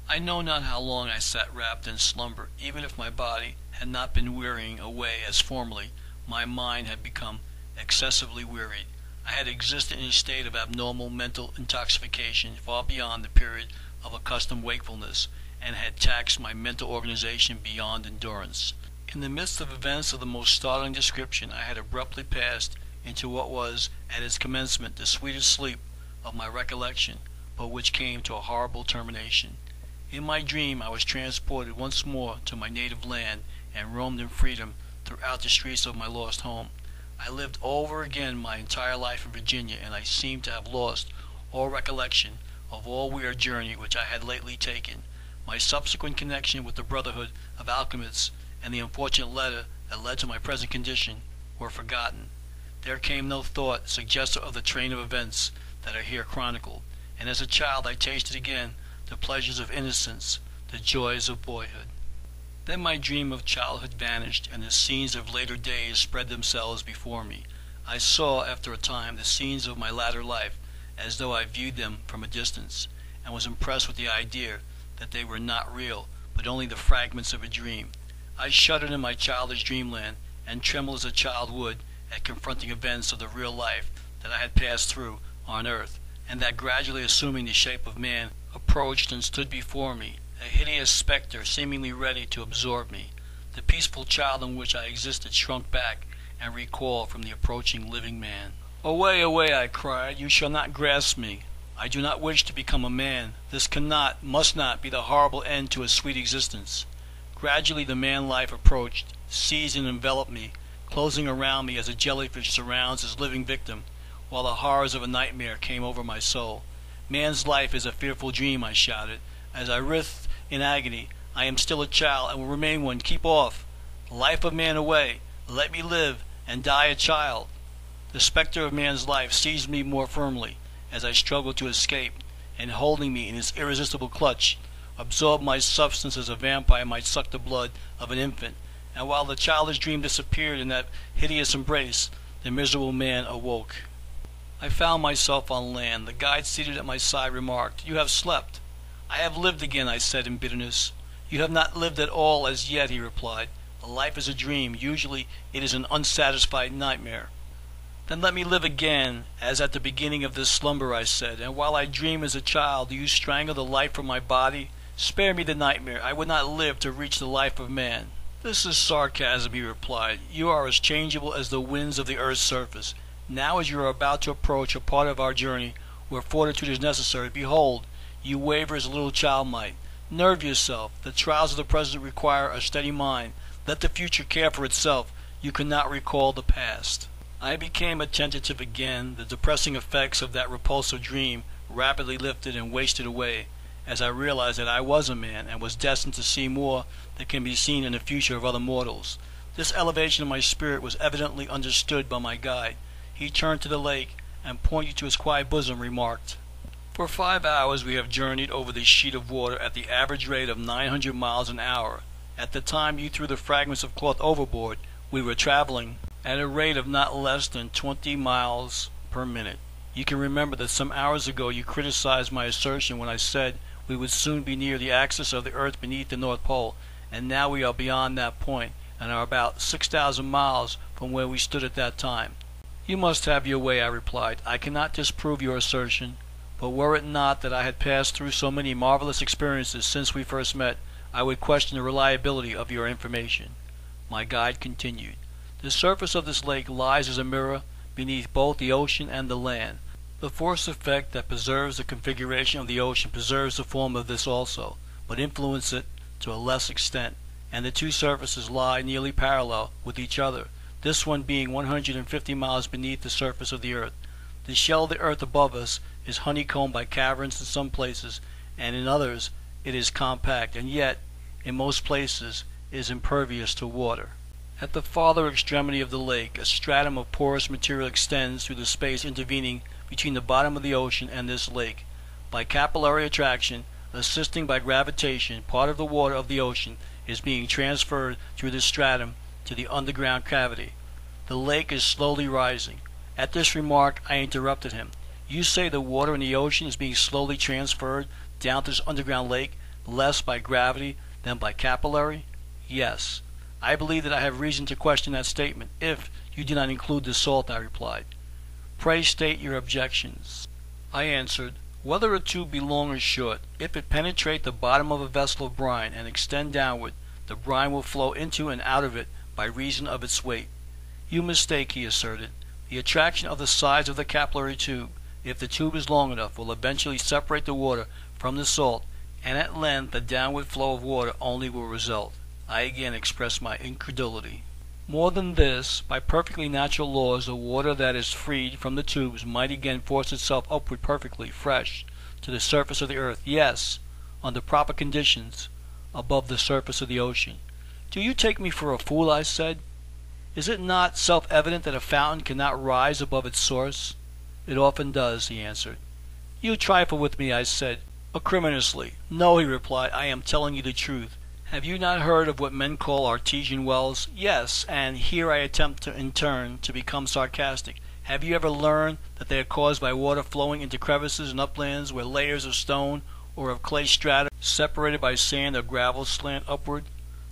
I know not how long I sat wrapped in slumber. Even if my body had not been wearying away as formerly, my mind had become excessively wearied. I had existed in a state of abnormal mental intoxication far beyond the period of accustomed wakefulness, and had taxed my mental organization beyond endurance. In the midst of events of the most startling description, I had abruptly passed into what was, at its commencement, the sweetest sleep of my recollection, but which came to a horrible termination. In my dream I was transported once more to my native land, and roamed in freedom throughout the streets of my lost home. I lived over again my entire life in Virginia, and I seemed to have lost all recollection of all weird journey which I had lately taken. My subsequent connection with the Brotherhood of Alchemists and the unfortunate letter that led to my present condition were forgotten. There came no thought suggestive of the train of events that are here chronicled, and as a child I tasted again the pleasures of innocence, the joys of boyhood. Then my dream of childhood vanished, and the scenes of later days spread themselves before me. I saw, after a time, the scenes of my latter life, as though I viewed them from a distance, and was impressed with the idea that they were not real, but only the fragments of a dream. I shuddered in my childish dreamland, and trembled as a child would at confronting events of the real life that I had passed through on earth, and that, gradually assuming the shape of man, approached and stood before me, a hideous spectre seemingly ready to absorb me. The peaceful child in which I existed shrunk back and recoiled from the approaching living man. "Away, away," I cried, "you shall not grasp me. I do not wish to become a man. This cannot, must not be the horrible end to a sweet existence." Gradually the man-life approached, seized and enveloped me, closing around me as a jellyfish surrounds its living victim, while the horrors of a nightmare came over my soul. "Man's life is a fearful dream," I shouted, as I writhed in agony. "I am still a child, and will remain one. Keep off! The life of man away! Let me live, and die a child!" The spectre of man's life seized me more firmly, as I struggled to escape, and holding me in its irresistible clutch, absorbed my substance as a vampire might suck the blood of an infant, and while the childish dream disappeared in that hideous embrace, the miserable man awoke. I found myself on land. The guide seated at my side remarked, "You have slept." "I have lived again," I said in bitterness. "You have not lived at all as yet," he replied. "Life is a dream. Usually it is an unsatisfied nightmare." "Then let me live again, as at the beginning of this slumber," I said, "and while I dream as a child, do you strangle the life from my body? Spare me the nightmare. I would not live to reach the life of man." "This is sarcasm," he replied. "You are as changeable as the winds of the earth's surface. Now as you are about to approach a part of our journey where fortitude is necessary, behold, you waver as a little child might. Nerve yourself. The trials of the present require a steady mind. Let the future care for itself. You cannot recall the past." I became attentive again. The depressing effects of that repulsive dream rapidly lifted and wasted away, as I realized that I was a man, and was destined to see more than can be seen in the future of other mortals. This elevation of my spirit was evidently understood by my guide. He turned to the lake, and pointing to its quiet bosom, remarked, "For 5 hours we have journeyed over this sheet of water at the average rate of 900 miles an hour. At the time you threw the fragments of cloth overboard, we were traveling at a rate of not less than 20 miles per minute. You can remember that some hours ago you criticized my assertion when I said we would soon be near the axis of the earth beneath the North Pole, and now we are beyond that point, and are about 6,000 miles from where we stood at that time." "You must have your way," I replied. "I cannot disprove your assertion, but were it not that I had passed through so many marvelous experiences since we first met, I would question the reliability of your information." My guide continued, "The surface of this lake lies as a mirror beneath both the ocean and the land. The force effect that preserves the configuration of the ocean preserves the form of this also, but influences it to a less extent, and the two surfaces lie nearly parallel with each other, this one being 150 miles beneath the surface of the earth. The shell of the earth above us is honeycombed by caverns in some places, and in others it is compact, and yet, in most places, is impervious to water. At the farther extremity of the lake, a stratum of porous material extends through the space intervening between the bottom of the ocean and this lake. By capillary attraction, assisting by gravitation, part of the water of the ocean is being transferred through this stratum to the underground cavity. The lake is slowly rising." At this remark I interrupted him. "You say the water in the ocean is being slowly transferred down to this underground lake? less by gravity than by capillary? Yes. I believe that I have reason to question that statement, if you do not include the salt, I replied. Pray state your objections. I answered, whether a tube be long or short, if it penetrate the bottom of a vessel of brine and extend downward, the brine will flow into and out of it by reason of its weight. You mistake, he asserted. The attraction of the sides of the capillary tube, if the tube is long enough, will eventually separate the water from the salt, and at length the downward flow of water only will result. I again expressed my incredulity. More than this, by perfectly natural laws, the water that is freed from the tubes might again force itself upward perfectly fresh to the surface of the earth, yes, under proper conditions, above the surface of the ocean. Do you take me for a fool? I said. Is it not self-evident that a fountain cannot rise above its source? It often does, he answered. You trifle with me, I said, acrimoniously. No, he replied, I am telling you the truth. Have you not heard of what men call artesian wells? Yes, and here I attempt in turn to become sarcastic. Have you ever learned that they are caused by water flowing into crevices and uplands where layers of stone or of clay strata separated by sand or gravel slant upward?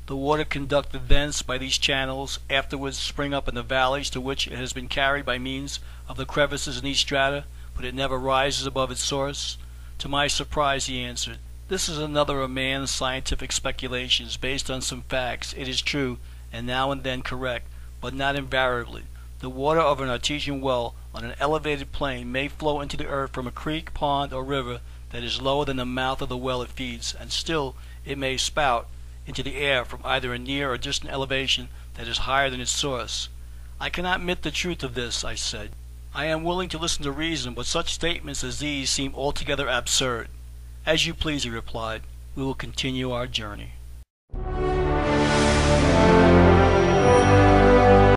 The water conducted thence by these channels afterwards spring up in the valleys to which it has been carried by means of the crevices in these strata, but it never rises above its source. To my surprise, he answered, this is another of man's scientific speculations based on some facts, it is true, and now and then correct, but not invariably. The water of an artesian well on an elevated plain may flow into the earth from a creek, pond, or river that is lower than the mouth of the well it feeds, and still it may spout into the air from either a near or distant elevation that is higher than its source. I cannot admit the truth of this, I said. I am willing to listen to reason, but such statements as these seem altogether absurd. As you please, he replied. We will continue our journey.